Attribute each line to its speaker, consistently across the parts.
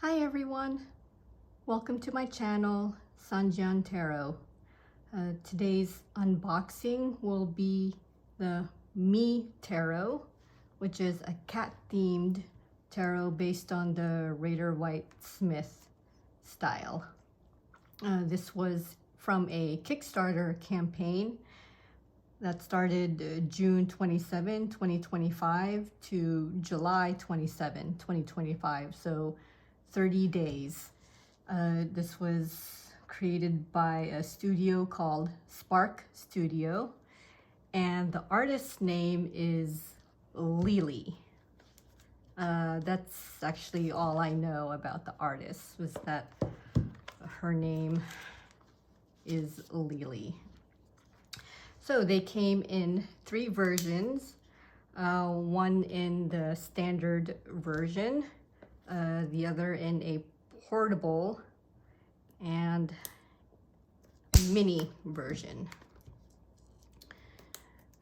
Speaker 1: Hi everyone, welcome to my channel, Sanjian Tarot. Today's unboxing will be the Me Tarot, which is a cat-themed tarot based on the Rider-Waite-Smith style. This was from a Kickstarter campaign that started June 27, 2025 to July 27, 2025. So 30 days. This was created by a studio called Spark Studio, and the artist's name is Lily. That's actually all I know about the artist, was that her name is Lily. So they came in 3 versions, one in the standard version, the other in a portable and mini version.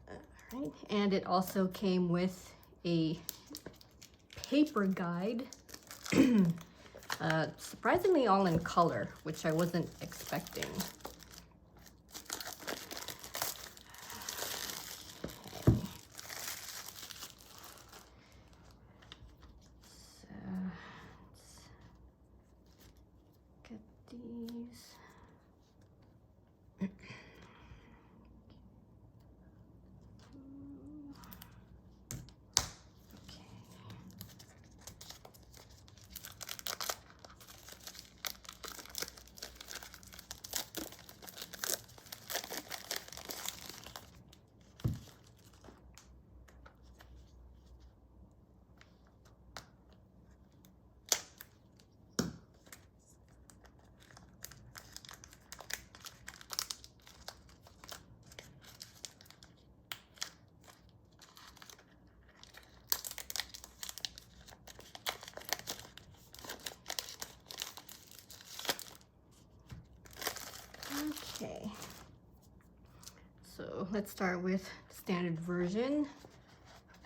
Speaker 1: All right. And it also came with a paper guide, surprisingly all in color, which I wasn't expecting. These. Okay, so let's start with the standard version.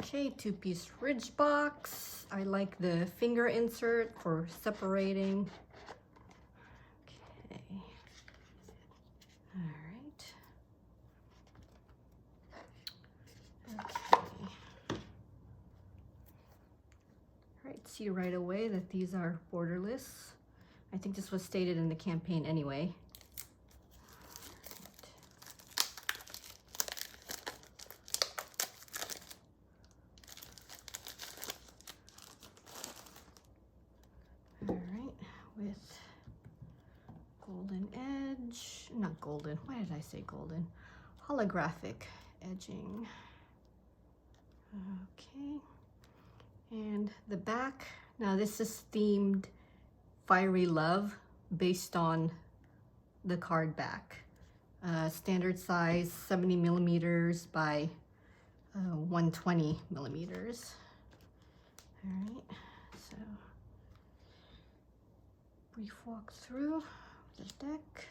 Speaker 1: Okay, 2-piece ridge box. I like the finger insert for separating. Okay, all right. Okay. All right, see right away that these are borderless. I think this was stated in the campaign anyway. All right, with golden edge, not golden, why did I say golden? Holographic edging. Okay, and the back, now this is themed Fiery Love based on the card back. Standard size 70 millimeters by 120 millimeters. All right, so brief walk through the deck.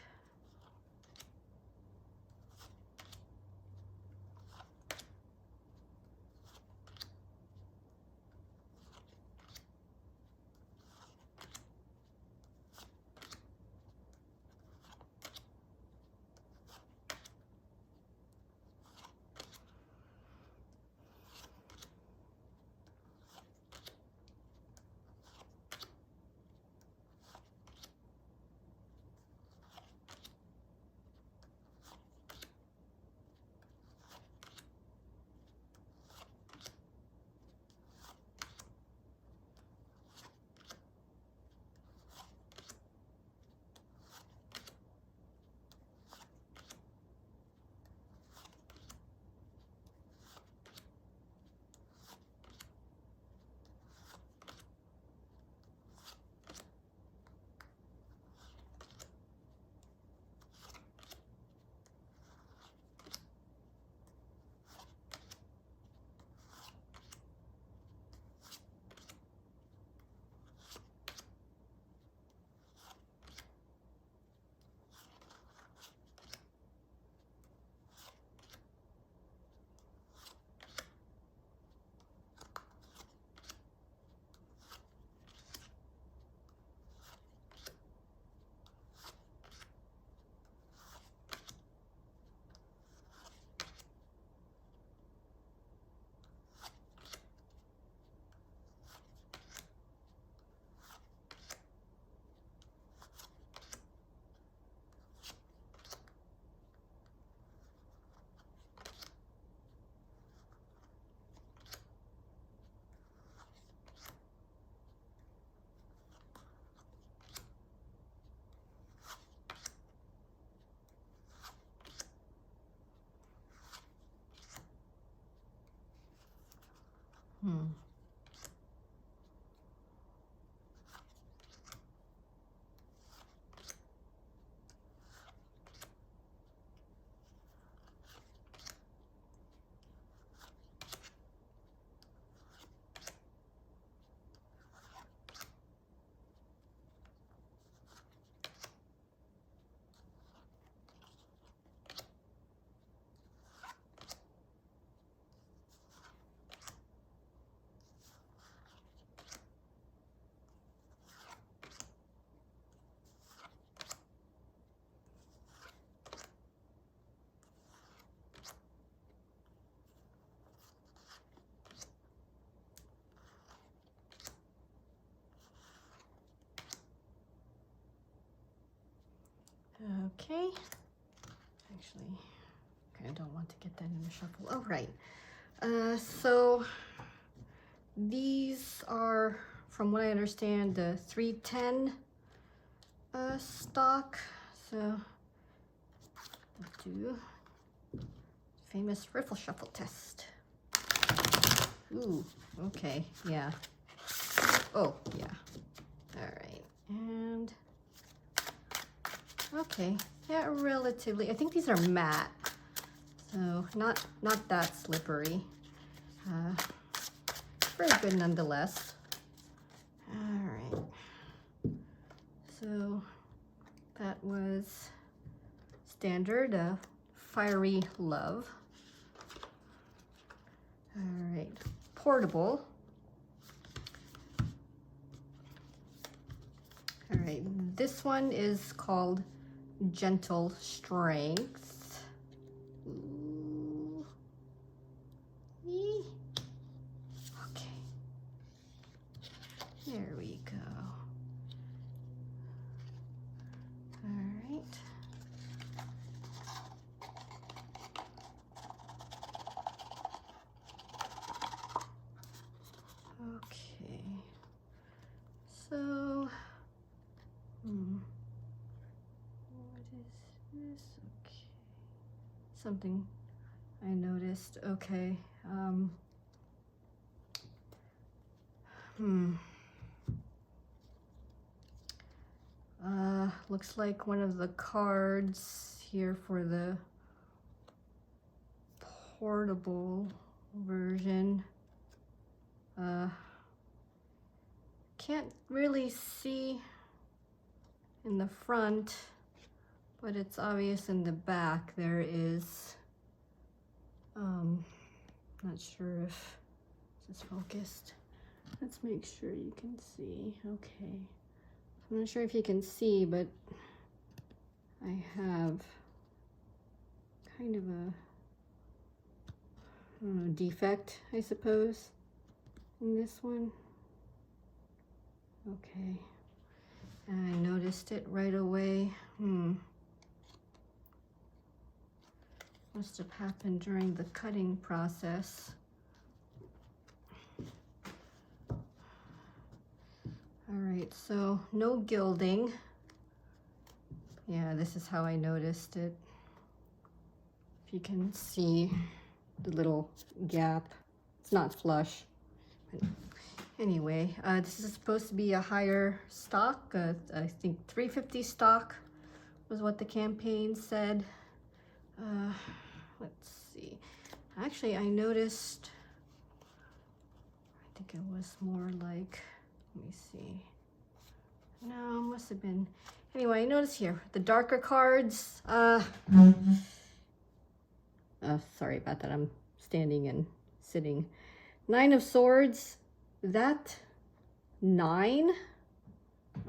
Speaker 1: Okay. Actually, okay, I don't want to get that in the shuffle. Oh, right. So these are, from what I understand, the 310 stock. So let's do famous riffle shuffle test. Ooh, okay, yeah. Oh, yeah. All right, and okay, yeah, relatively. I think these are matte, so not that slippery. Very good nonetheless. All right, so that was standard, Fiery Love. All right, portable. All right, this one is called Gentle Strength. Ooh. Eee. Okay, there we go. All right. Okay, so what is this? Okay, something I noticed. Okay, looks like one of the cards here for the portable version. Can't really see in the front, but it's obvious in the back. There is, not sure if this is focused. Let's make sure you can see. Okay. I'm not sure if you can see, but I have kind of a, I don't know, defect, I suppose, in this one. Okay. And I noticed it right away. Must have happened during the cutting process. All right, so no gilding. Yeah, this is how I noticed it. If you can see the little gap, it's not flush. Anyway, this is supposed to be a higher stock. I think 350 stock was what the campaign said. Let's see. Actually, I noticed, I think it was more like, let me see. No, must have been. Anyway, I noticed here, the darker cards. Sorry about that. I'm standing and sitting. 9 of Swords. That 9.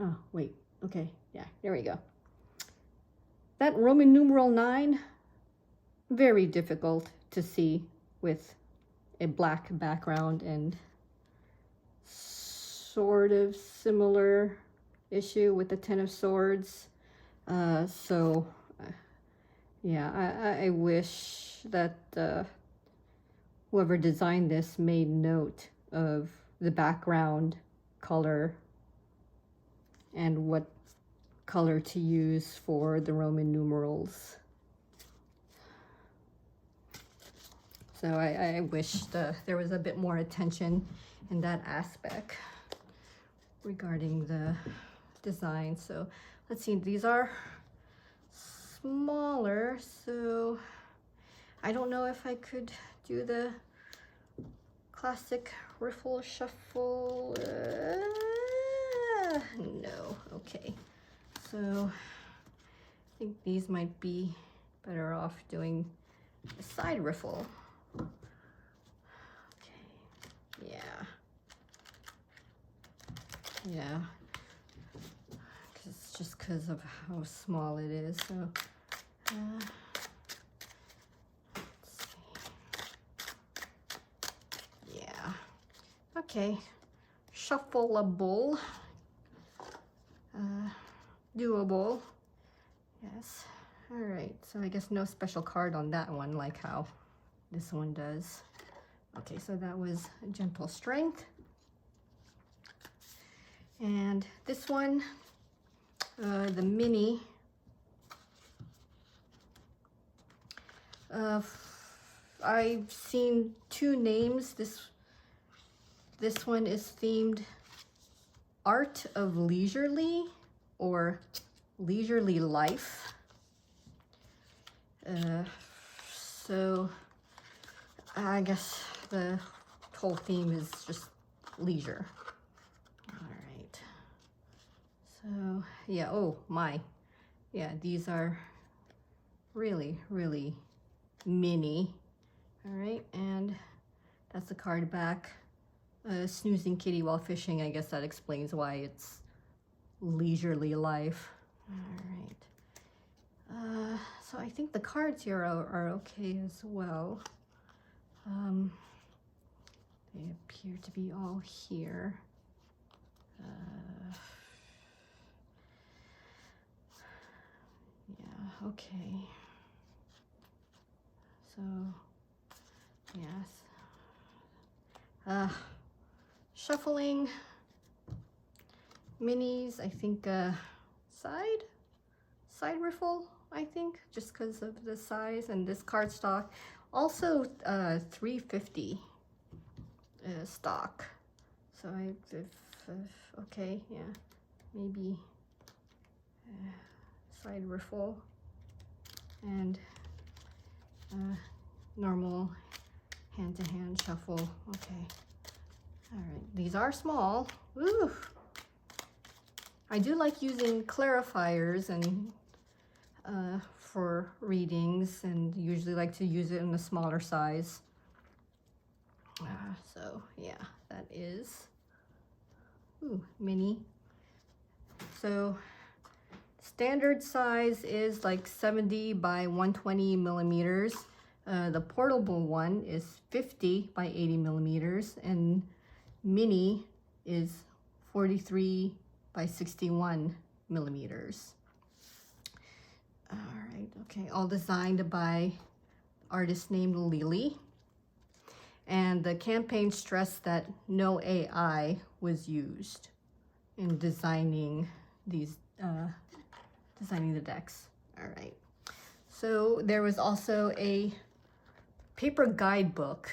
Speaker 1: Oh, wait. Okay. Yeah, there we go. That Roman numeral 9, very difficult to see with a black background, and sort of similar issue with the 10 of Swords. Yeah, I wish that whoever designed this made note of the background color and what color to use for the Roman numerals. So I wished there was a bit more attention in that aspect regarding the design. So let's see, these are smaller, so I don't know if I could do the classic riffle shuffle. No. Okay, so I think these might be better off doing the side riffle. Okay, yeah, just because of how small it is. So let's see. Yeah, okay, shuffleable, doable. Yes. All right, so I guess no special card on that one, like how this one does. Okay, so that was Gentle Strength. And this one, the mini, I've seen two names. This one is themed Art of Leisurely or Leisurely Life. So I guess the whole theme is just leisure. All right. So yeah, oh my. Yeah, these are really, really mini. All right, and that's the card back. Snoozing kitty while fishing. I guess that explains why it's leisurely life. All right. So I think the cards here are okay as well. They appear to be all here. Yeah, okay. So, yes. Shuffling. Minis, I think, side riffle, I think, just because of the size and this cardstock. Also, 350 stock. So okay, yeah, maybe side riffle and normal hand-to-hand shuffle. Okay, all right, these are small. Woo! I do like using clarifiers and for readings, and usually like to use it in a smaller size. So yeah, that is mini. So standard size is like 70 by 120 millimeters. The portable one is 50 by 80 millimeters, and mini is 43 by 61 millimeters. All right, okay, all designed by artist named Lily. And the campaign stressed that no AI was used in designing these, designing the decks. All right. So there was also a paper guidebook.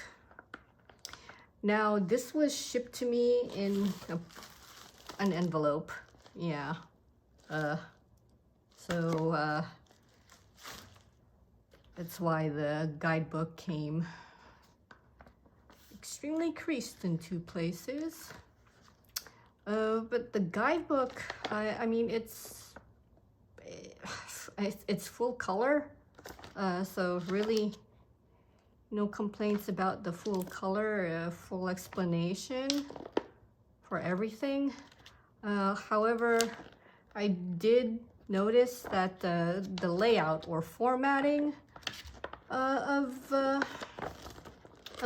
Speaker 1: Now this was shipped to me in an envelope. Yeah. So that's why the guidebook came extremely creased in two places. But the guidebook, I mean, it's full color. So really no complaints about the full color, full explanation for everything. However, I did notice that the layout or formatting of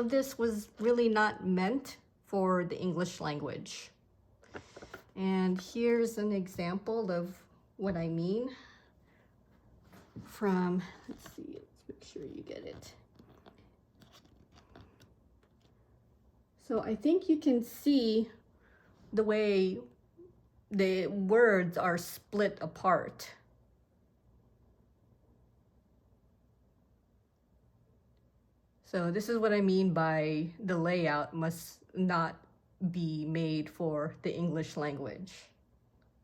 Speaker 1: this was really not meant for the English language. And here's an example of what I mean from, let's see, let's make sure you get it. So I think you can see the way the words are split apart. So this is what I mean by the layout must not be made for the English language.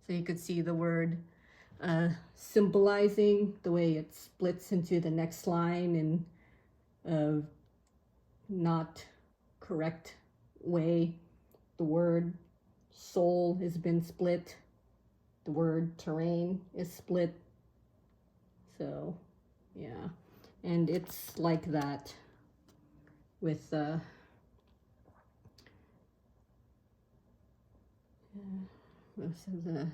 Speaker 1: So you could see the word symbolizing the way it splits into the next line in a not correct way. The word soul has been split. The word terrain is split. So yeah, and it's like that with most of the,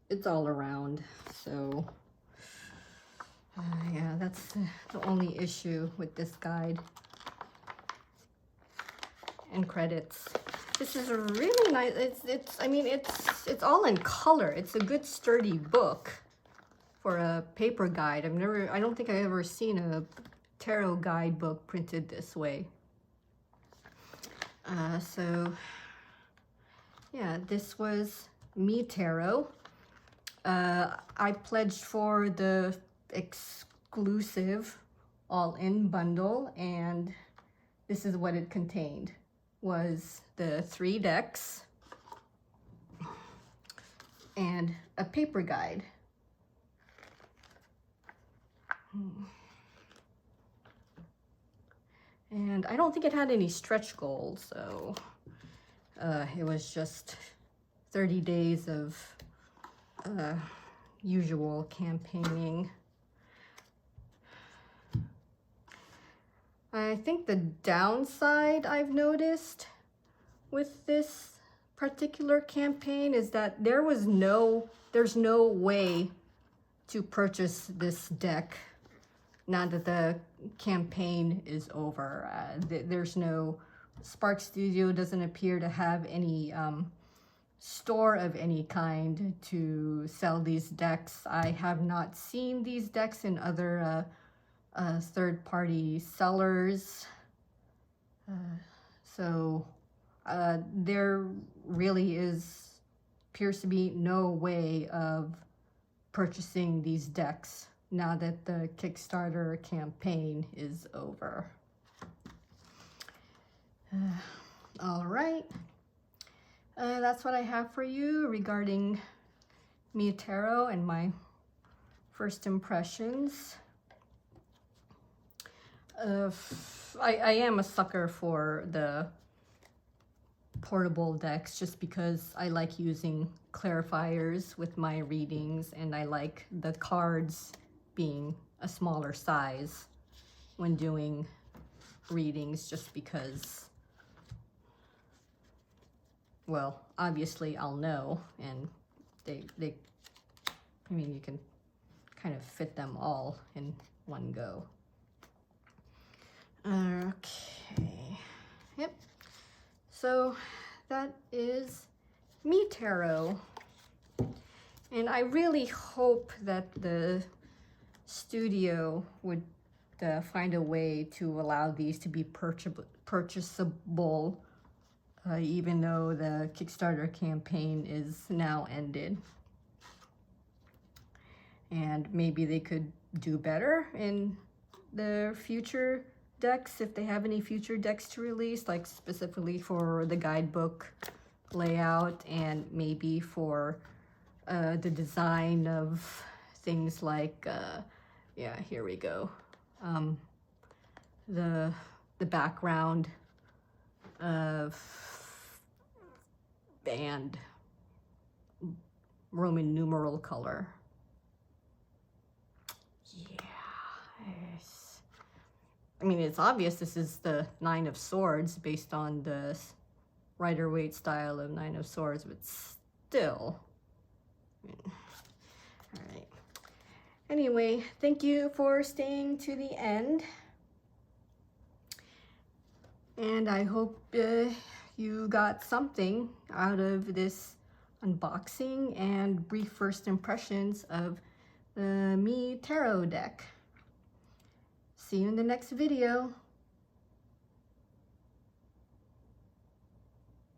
Speaker 1: it's all around. So yeah, that's the only issue with this guide. And credits. This is a really nice, I mean, it's all in color. It's a good sturdy book for a paper guide. I don't think I've ever seen a tarot guide book printed this way. So yeah, this was Me Tarot. I pledged for the exclusive all-in bundle, and this is what it contained. Was the 3 decks and a paper guide. And I don't think it had any stretch goals, so it was just 30 days of usual campaigning. I think the downside I've noticed with this particular campaign is that there's no way to purchase this deck now that the campaign is over. There's no, Spark Studio doesn't appear to have any store of any kind to sell these decks. I have not seen these decks in other third-party sellers. So there really appears to be no way of purchasing these decks now that the Kickstarter campaign is over. All right. That's what I have for you regarding Me Tarot and my first impressions. I am a sucker for the portable decks just because I like using clarifiers with my readings, and I like the cards being a smaller size when doing readings, just because, well, obviously I'll know, and I mean, you can kind of fit them all in one go. Okay, yep, so that is Me Tarot, and I really hope that the studio would find a way to allow these to be purchasable, even though the Kickstarter campaign is now ended. And maybe they could do better in the future decks, if they have any future decks to release, like specifically for the guidebook layout, and maybe for the design of things like yeah, here we go, the background of and Roman numeral color. Yeah, I mean, it's obvious this is the 9 of Swords based on the Rider-Waite style of 9 of Swords, but still. All right. Anyway, thank you for staying to the end. And I hope you got something out of this unboxing and brief first impressions of the Me Tarot deck. See you in the next video.